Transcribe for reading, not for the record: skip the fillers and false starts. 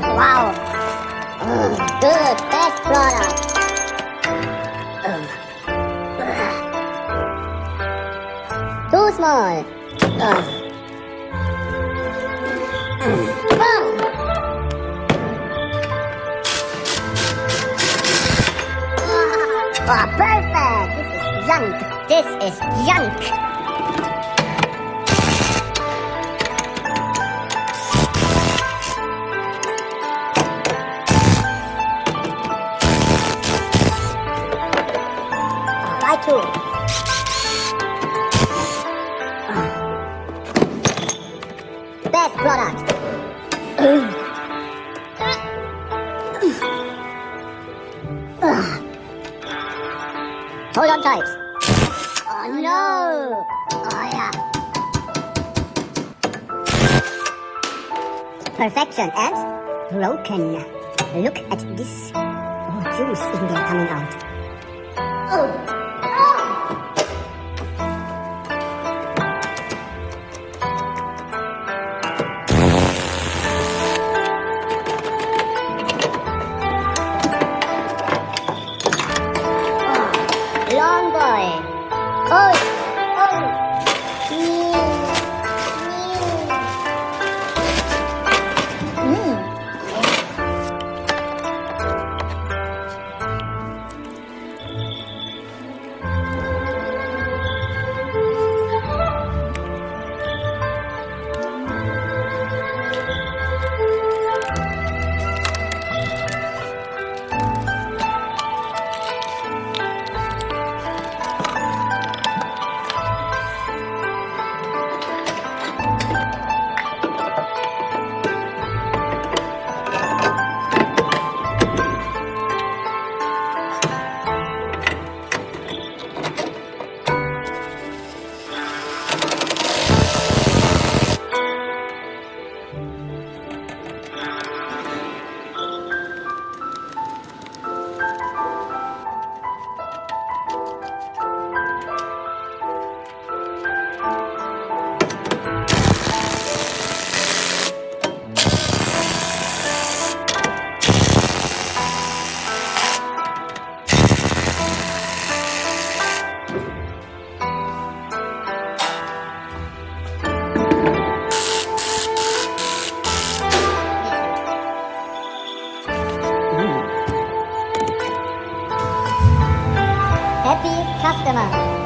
Wow. Good. Best product. Too small. Oh, perfect. This is junk. This is junk. Too. Best product. Hold on tight. Oh no! Oh yeah. Perfection and broken. Look at this. Oh, juice in there coming out. Oh. Long boy. Oh, happy customer.